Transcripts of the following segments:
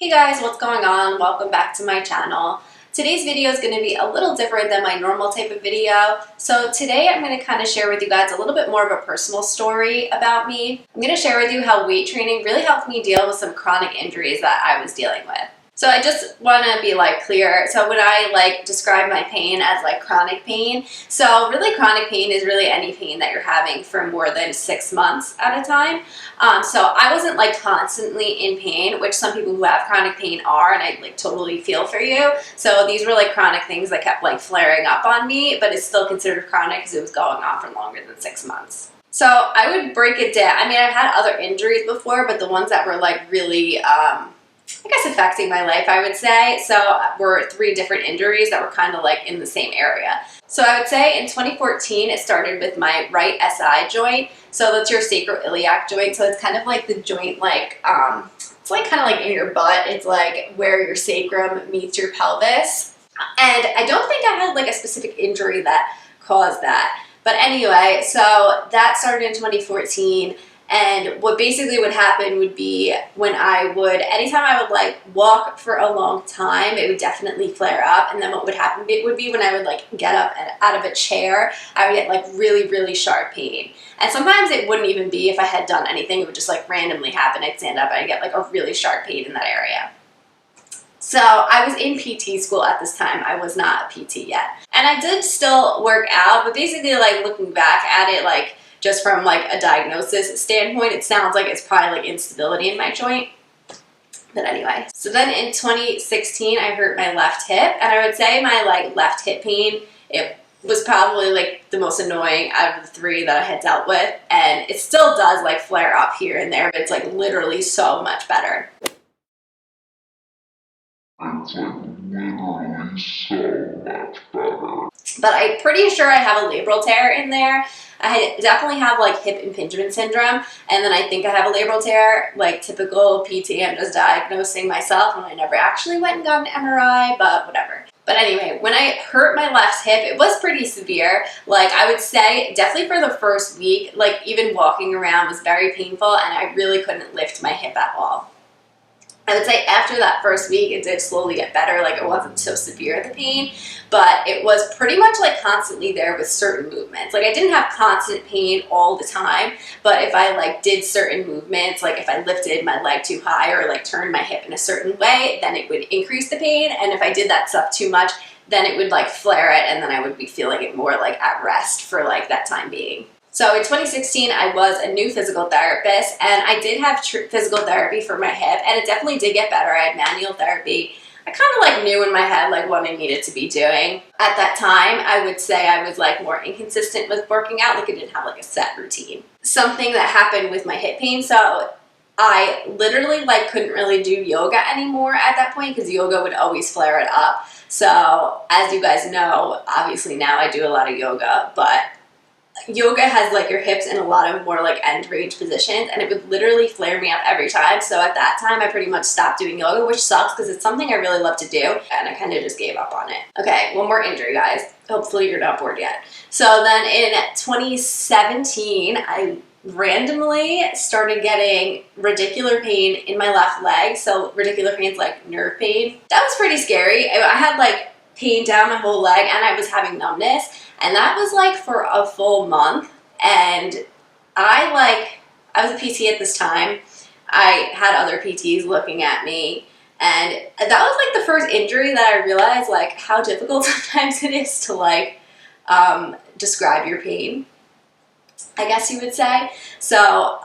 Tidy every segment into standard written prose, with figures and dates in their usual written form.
Hey guys, what's going on? Welcome back to my channel. Today's video is going to be a little different than my normal type of video. So today I'm going to kind of share with you guys a little bit more of a personal story about me. I'm going to share with you how weight training really helped me deal with some chronic injuries that I was dealing with. So I just want to be clear. So when I describe my pain as chronic pain, so really chronic pain is really any pain that you're having for more than 6 months at a time. So I wasn't constantly in pain, which some people who have chronic pain are, and I totally feel for you. So these were chronic things that kept flaring up on me, but it's still considered chronic because it was going on for longer than 6 months. So I would break it down. I mean, I've had other injuries before, but the ones that were really I guess affecting my life, I would say. So were 3 different injuries that were kind of in the same area. So I would say in 2014, it started with my right SI joint. So that's your sacroiliac joint. So it's kind of the joint, it's kind of in your butt. It's where your sacrum meets your pelvis. And I don't think I had a specific injury that caused that. But anyway, so that started in 2014. And what basically would happen would be when anytime I would walk for a long time, it would definitely flare up. And then what would happen would be when I would get up out of a chair, I would get really, really sharp pain. And sometimes it wouldn't even be if I had done anything, it would just randomly happen. I'd stand up and I'd get a really sharp pain in that area. So I was in PT school at this time. I was not a PT yet. And I did still work out, but basically looking back at it, just from a diagnosis standpoint, it sounds like it's probably instability in my joint. But anyway, so then in 2016, I hurt my left hip, and I would say my left hip pain, it was probably the most annoying out of the 3 that I had dealt with, and it still does flare up here and there, but it's literally so much better. It's literally so much better. But I'm pretty sure I have a labral tear in there. I definitely have hip impingement syndrome, and then I think I have a labral tear. Typical PT, I'm just diagnosing myself, and I never actually went and got an MRI, but whatever. But anyway, when I hurt my left hip, it was pretty severe. I would say definitely for the first week, even walking around was very painful, and I really couldn't lift my hip at all. I would say after that first week, it did slowly get better. It wasn't so severe, the pain, but it was pretty much constantly there with certain movements. I didn't have constant pain all the time, but if I did certain movements, if I lifted my leg too high or turned my hip in a certain way, then it would increase the pain. And if I did that stuff too much, then it would flare it, and then I would be feeling it more at rest for that time being. So in 2016, I was a new physical therapist, and I did have physical therapy for my hip, and it definitely did get better. I had manual therapy. I kind of knew in my head what I needed to be doing. At that time, I would say I was more inconsistent with working out. I didn't have a set routine. Something that happened with my hip pain, so I literally couldn't really do yoga anymore at that point because yoga would always flare it up. So as you guys know, obviously now I do a lot of yoga, but yoga has your hips in a lot of more end range positions, and it would literally flare me up every time. So at that time, I pretty much stopped doing yoga, which sucks because it's something I really love to do, and I kind of just gave up on it. Okay, one more injury, guys. Hopefully you're not bored yet. So then in 2017, I randomly started getting radicular pain in my left leg. So radicular pain is nerve pain. That was pretty scary. I had pain down my whole leg, and I was having numbness. And that was for a full month, and I was a PT at this time. I had other PTs looking at me, and that was the first injury that I realized how difficult sometimes it is to describe your pain, I guess you would say. So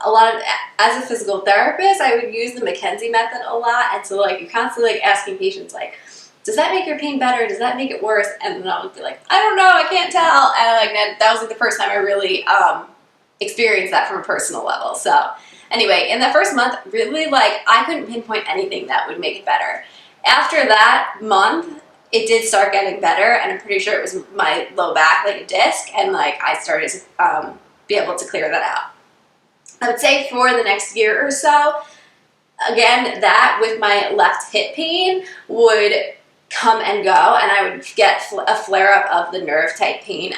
as a physical therapist, I would use the McKenzie method a lot, and so you're constantly asking patients does that make your pain better? Does that make it worse? And then I would be I don't know, I can't tell. And that was the first time I really experienced that from a personal level. So anyway, in the first month, really I couldn't pinpoint anything that would make it better. After that month, it did start getting better, and I'm pretty sure it was my low back, a disc, and I started to be able to clear that out. I would say for the next year or so, again, that with my left hip pain would come and go, and I would get a flare-up of the nerve type pain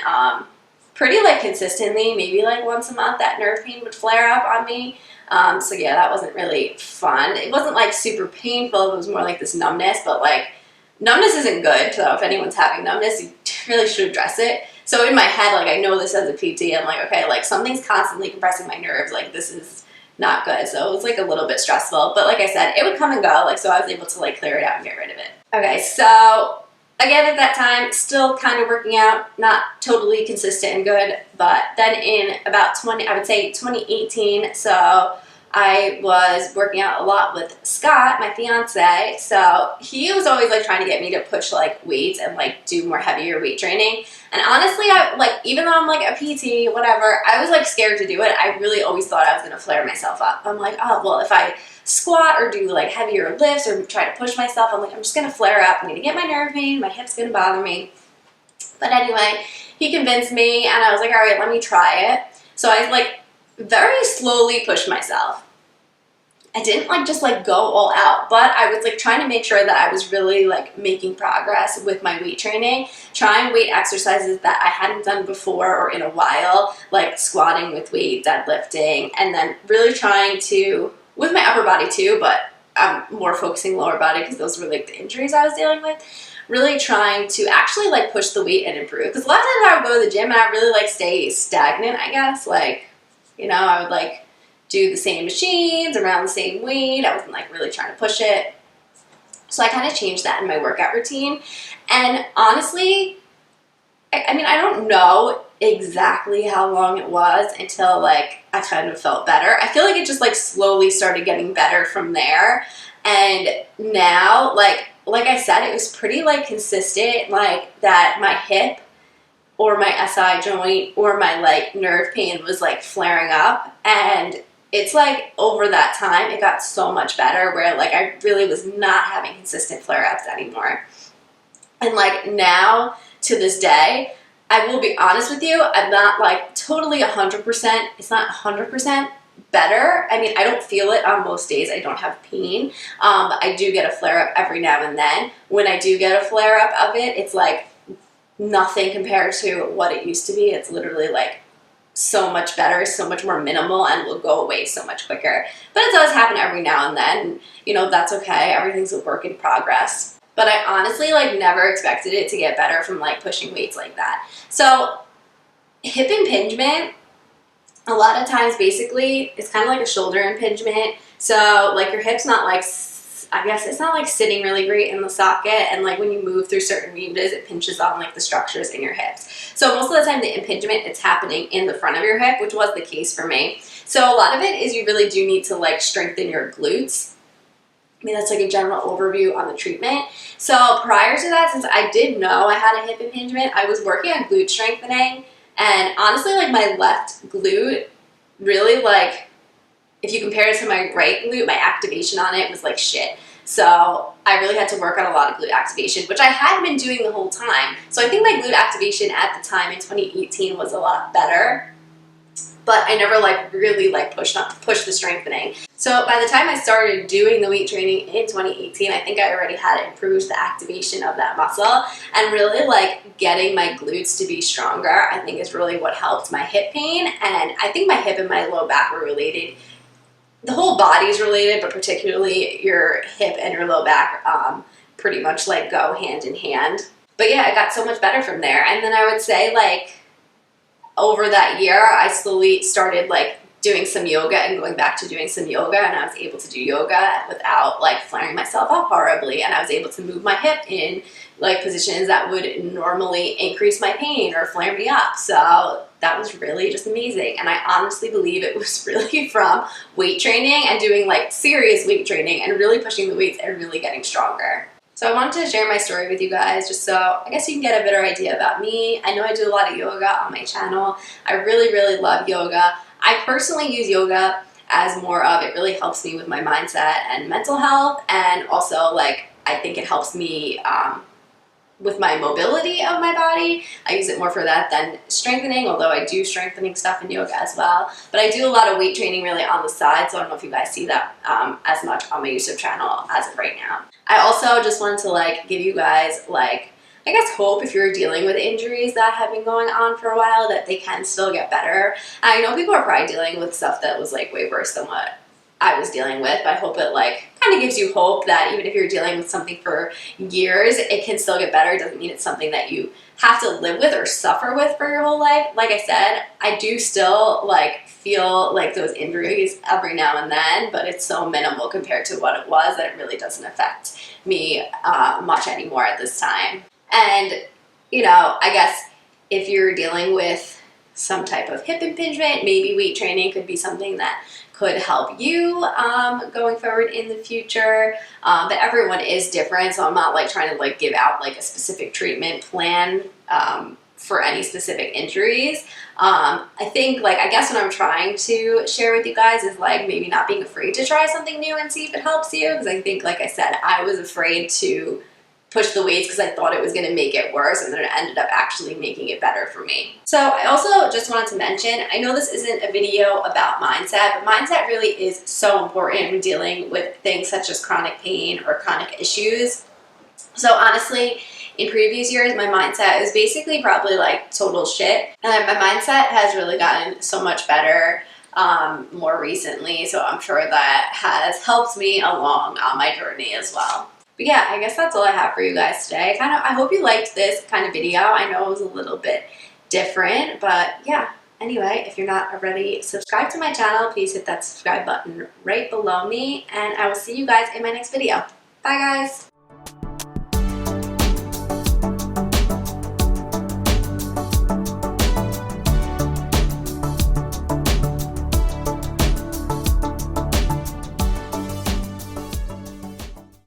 pretty consistently. Maybe once a month that nerve pain would flare up on me. So yeah, that wasn't really fun. It wasn't like super painful. It was more like this numbness, but like numbness isn't good. So if anyone's having numbness, you really should address it. So in my head, like I know this as a PT, I'm like, okay, like something's constantly compressing my nerves. Like this is not good. So it was like a little bit stressful, but like I said, it would come and go. Like, so I was able to like clear it out and get rid of it. Okay, so again, at that time, still kind of working out, not totally consistent and good, but then in about 2018, so I was working out a lot with Scott, my fiance, so he was always like trying to get me to push like weights and like do more heavier weight training. And honestly, I like, even though I'm like a PT, whatever, I was like scared to do it. I really always thought I was gonna flare myself up. I'm like, oh, well, if I squat or do like heavier lifts or try to push myself, I'm like, I'm just gonna flare up. I'm gonna get my nerve pain, my hip's gonna bother me. But anyway, he convinced me and I was like, all right, let me try it. So I like very slowly pushed myself. I didn't like just like go all out, but I was like trying to make sure that I was really like making progress with my weight training, trying weight exercises that I hadn't done before or in a while, like squatting with weight, deadlifting, and then really trying to, with my upper body too, but I'm more focusing lower body because those were like the injuries I was dealing with, really trying to actually like push the weight and improve. Because a lot of times I would go to the gym and I really like stay stagnant, I guess, like, you know, I would like do the same machines around the same weight. I wasn't like really trying to push it. So I kind of changed that in my workout routine. And honestly, I mean, I don't know exactly how long it was until like I kind of felt better. I feel like it just like slowly started getting better from there. And now, like I said, it was pretty like consistent, like that my hip or my SI joint or my like nerve pain was like flaring up. And it's like over that time, it got so much better where like I really was not having consistent flare-ups anymore. And like now to this day, I will be honest with you, I'm not like totally 100%, it's not 100% better. I mean, I don't feel it on most days. I don't have pain, but I do get a flare-up every now and then. When I do get a flare-up of it, it's like nothing compared to what it used to be. It's literally like so much better, so much more minimal, and will go away so much quicker. But it does happen every now and then. You know, that's okay. Everything's a work in progress. But I honestly like never expected it to get better from like pushing weights like that. So hip impingement, a lot of times basically it's kind of like a shoulder impingement. So like your hip's not like, I guess it's not like sitting really great in the socket, and like when you move through certain ranges, it pinches on like the structures in your hips. So most of the time the impingement, it's happening in the front of your hip, which was the case for me. So a lot of it is you really do need to like strengthen your glutes. I mean, that's like a general overview on the treatment. So prior to that, since I did know I had a hip impingement, I was working on glute strengthening, and honestly like my left glute really like, if you compare it to my right glute, my activation on it was like shit. So I really had to work on a lot of glute activation, which I had been doing the whole time. So I think my glute activation at the time in 2018 was a lot better, but I never like really like pushed the strengthening. So by the time I started doing the weight training in 2018, I think I already had improved the activation of that muscle, and really like getting my glutes to be stronger, I think is really what helped my hip pain. And I think my hip and my low back were related. The whole body's related, but particularly your hip and your low back pretty much like go hand in hand. But yeah, it got so much better from there. And then I would say like over that year, I slowly started like doing some yoga and going back to doing some yoga, and I was able to do yoga without like flaring myself up horribly, and I was able to move my hip in like positions that would normally increase my pain or flare me up. So that was really just amazing, and I honestly believe it was really from weight training and doing like serious weight training and really pushing the weights and really getting stronger. So I wanted to share my story with you guys just so I guess you can get a better idea about me. I know I do a lot of yoga on my channel. I really, really love yoga. I personally use yoga as more of, it really helps me with my mindset and mental health, and also like I think it helps me with my mobility of my body. I use it more for that than strengthening, although I do strengthening stuff in yoga as well. But I do a lot of weight training really on the side, so I don't know if you guys see that as much on my YouTube channel as of right now. I also just wanted to like give you guys like I guess, hope if you're dealing with injuries that have been going on for a while that they can still get better. I know people are probably dealing with stuff that was like way worse than what I was dealing with, but I hope it like kind of gives you hope that even if you're dealing with something for years, it can still get better. It doesn't mean it's something that you have to live with or suffer with for your whole life. Like I said, I do still like feel like those injuries every now and then, but it's so minimal compared to what it was that it really doesn't affect me much anymore at this time. And, you know, I guess if you're dealing with some type of hip impingement, maybe weight training could be something that could help you going forward in the future. But everyone is different, so I'm not like trying to like give out like a specific treatment plan for any specific injuries. I think like, I guess what I'm trying to share with you guys is like maybe not being afraid to try something new and see if it helps you. Because I think, like I said, I was afraid to push the weights because I thought it was going to make it worse, and then it ended up actually making it better for me. So I also just wanted to mention, I know this isn't a video about mindset, but mindset really is so important when dealing with things such as chronic pain or chronic issues. So honestly, in previous years, my mindset was basically probably like total shit. And my mindset has really gotten so much better more recently, so I'm sure that has helped me along on my journey as well. But yeah, I guess that's all I have for you guys today. I hope you liked this kind of video. I know it was a little bit different, but yeah. Anyway, if you're not already subscribed to my channel, please hit that subscribe button right below me, and I will see you guys in my next video. Bye guys!